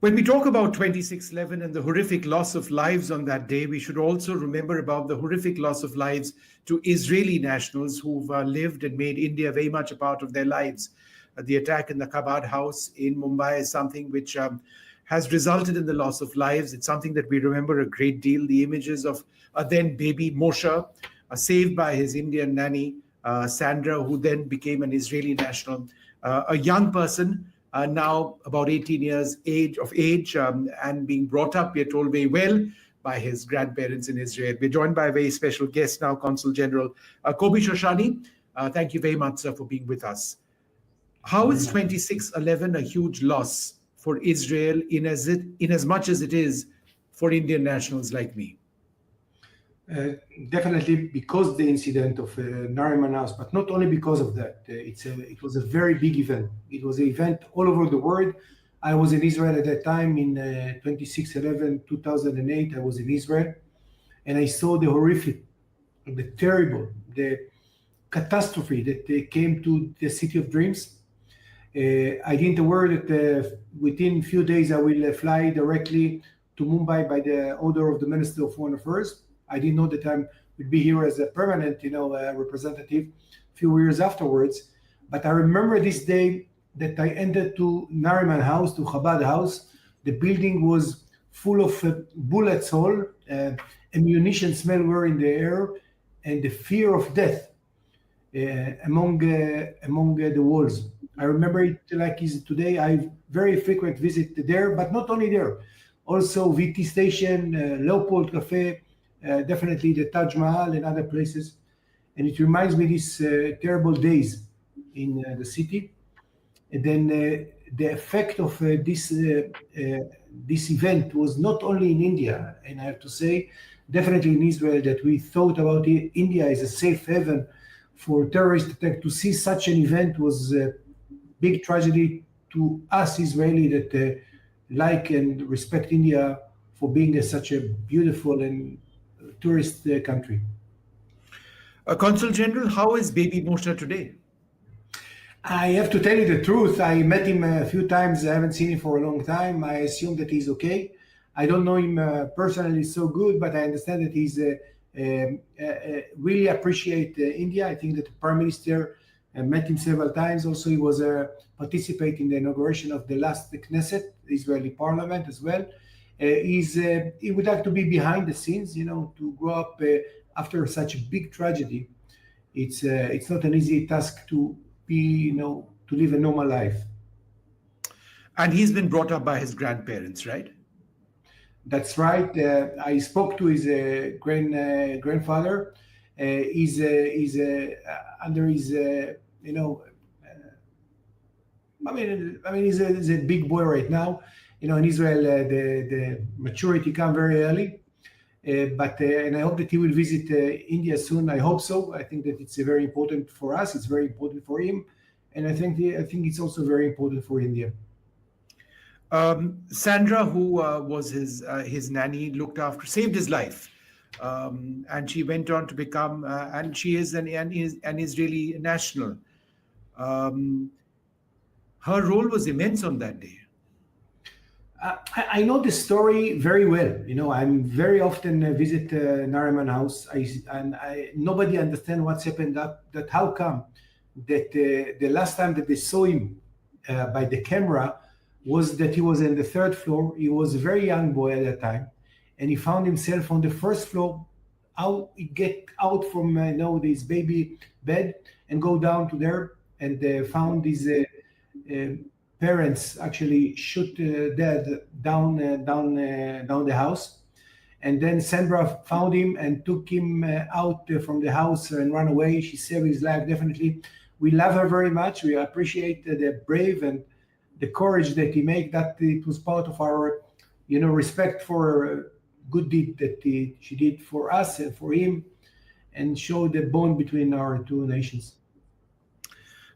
When we talk about 26/11 and the horrific loss of lives on that day, we should also remember about the horrific loss of lives to Israeli nationals who've lived and made India very much a part of their lives. The attack in the Chabad house in Mumbai is something which has resulted in the loss of lives. It's something that we remember a great deal. The images of then Baby Moshe, saved by his Indian nanny, Sandra, who then became an Israeli national, a young person, now about 18 years of age, and being brought up, we are told, very well by his grandparents in Israel. We're joined by a very special guest now, Consul General Kobbi Shoshani. Thank you very much, sir, for being with us. How is 26/11 a huge loss for Israel in as much as it is for Indian nationals like me? Definitely because the incident of Nariman House, but not only because of that. It was a very big event. It was an event all over the world. I was in Israel at that time in 26/11, 2008. I was in Israel, and I saw the horrific, the terrible, the catastrophe that came to the city of dreams. I didn't aware that within a few days I will fly directly to Mumbai by the order of the Minister of Foreign Affairs. I didn't know that I would be here as a permanent, representative a few years afterwards. But I remember this day that I entered to Nariman House, to Chabad House. The building was full of bullets hole, ammunition smell were in the air, and the fear of death among the walls. I remember it like is today. I very frequent visit there, but not only there, also VT Station, Leopold Cafe, definitely the Taj Mahal and other places. And it reminds me these terrible days in the city. And then the effect of this event was not only in India, and I have to say, definitely in Israel, that we thought about it. India is a safe haven for terrorist attack. To see such an event was a big tragedy to us Israeli that like and respect India for being such a beautiful and tourist country. Consul General, how is Baby Moshe today? I have to tell you the truth. I met him a few times. I haven't seen him for a long time. I assume that he's okay. I don't know him personally so good, but I understand that he's really appreciate India. I think that the Prime Minister met him several times. Also, he was participating in the inauguration of the last Knesset, the Israeli Parliament as well. He would like to be behind the scenes, to grow up after such a big tragedy. It's not an easy task to be, to live a normal life. And he's been brought up by his grandparents, right? That's right. I spoke to his grandfather. He's under his, he's a big boy right now. In Israel, the maturity come very early, and I hope that he will visit India soon. I hope so. I think that it's very important for us. It's very important for him, and I think it's also very important for India. Sandra, who was his nanny, saved his life, and she went on to become, and she is an Israeli national. Her role was immense on that day. I know the story very well. I'm very often visit Nariman House, and nobody understand what's happened. That how come that the last time that they saw him by the camera was that he was in the third floor. He was a very young boy at that time, and he found himself on the first floor. How he get out from this baby bed and go down to there, and found his parents actually shoot dead down the house. And then Sandra found him and took him out from the house and ran away. She saved his life. Definitely, we love her very much. We appreciate the brave and the courage that he made. That it was part of our respect for good deed that she did for us and for him, and showed the bond between our two nations.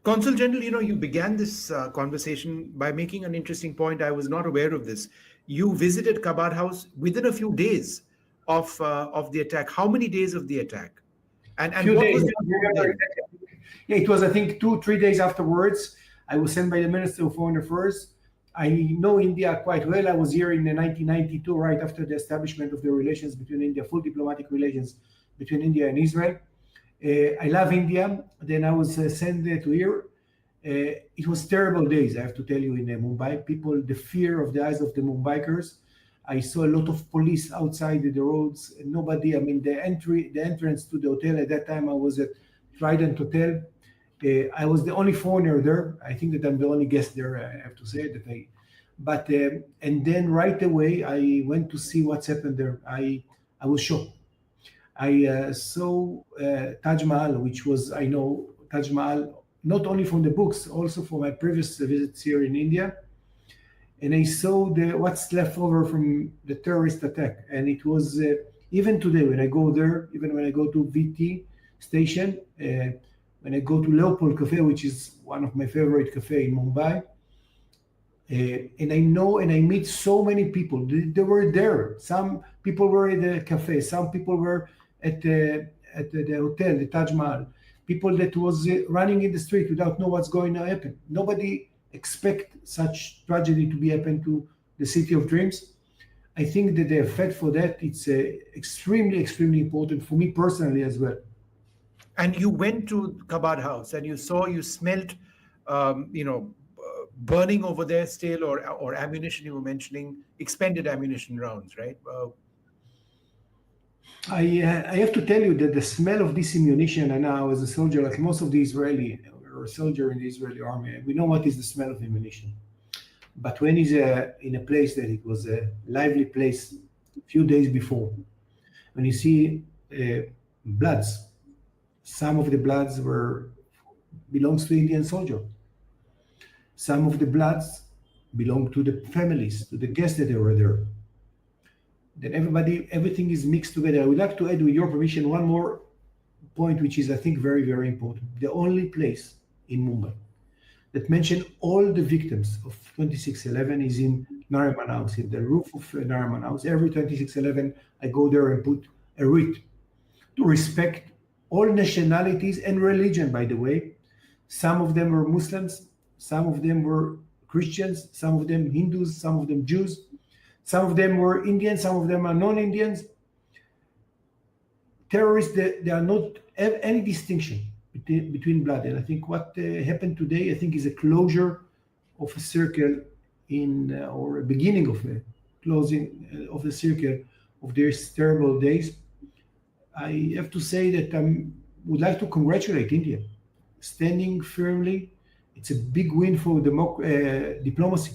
Consul General, you began this conversation by making an interesting point. I was not aware of this. You visited Chabad House within a few days of the attack. How many days of the attack? And few what days. was it was, I think, 2-3 days afterwards. I was sent by the Minister of Foreign Affairs I know India quite well. I was here in 1992, right after the establishment of the relations between India, full diplomatic relations between India and Israel. I love India. Then I was sent to here. It was terrible days, I have to tell you, in Mumbai. People, the fear of the eyes of the Mumbaikers. I saw a lot of police outside the roads. Nobody, I mean, the entrance to the hotel at that time, I was at Trident Hotel. I was the only foreigner there. I think that I'm the only guest there, I have to say that and then right away, I went to see what's happened there. I was shocked. I saw Taj Mahal, which was, I know Taj Mahal, not only from the books, also from my previous visits here in India. And I saw what's left over from the terrorist attack. And it was, even today, when I go there, even when I go to VT station, when I go to Leopold Cafe, which is one of my favorite cafe in Mumbai, and I know and I meet so many people. They were there. Some people were at the cafe. Some people were at the hotel, the Taj Mahal. People that was running in the street without know what's going to happen. Nobody expect such tragedy to be happen to the city of dreams. I think that the effect for that, it's extremely, extremely important for me personally as well. And you went to Kabad House and you smelled, burning over there still, or ammunition. You were mentioning expended ammunition rounds, right? I have to tell you that the smell of this ammunition, and now as a soldier, like most of the Israeli, or a soldier in the Israeli army, we know what is the smell of ammunition. But when he's in a place that it was a lively place a few days before, when you see bloods, some of the bloods belongs to Indian soldier. Some of the bloods belong to the families, to the guests that were there. Then everything is mixed together. I would like to add, with your permission, one more point, which is, I think, very, very important. The only place in Mumbai that mention all the victims of 26/11 is in Nariman House, in the roof of Nariman House. Every 26/11, I go there and put a wreath to respect all nationalities and religion, by the way. Some of them were Muslims, some of them were Christians, some of them Hindus, some of them Jews, some of them were Indians, some of them are non-Indians. Terrorists, they are not have any distinction between blood. And I think what happened today, I think, is a closure of a circle or a beginning of a closing of the circle of these terrible days. I have to say that I would like to congratulate India, standing firmly. It's a big win for diplomacy,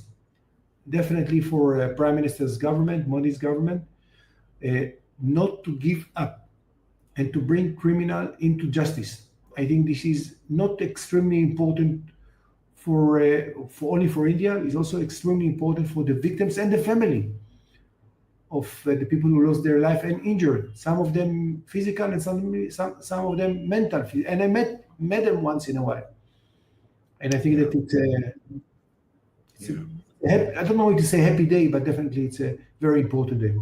definitely for Prime Minister's government, Modi's government, not to give up and to bring criminal into justice. I think this is not extremely important for only for India. It's also extremely important for the victims and the family of the people who lost their life and injured. Some of them physical and some of them mental. And I met them once in a while. And I think that I don't know if to say happy day, but definitely it's a very important day.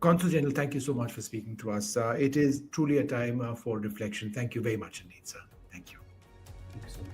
Consul General, thank you so much for speaking to us. It is truly a time for reflection. Thank you very much indeed, sir. Thank you. Thank you so much.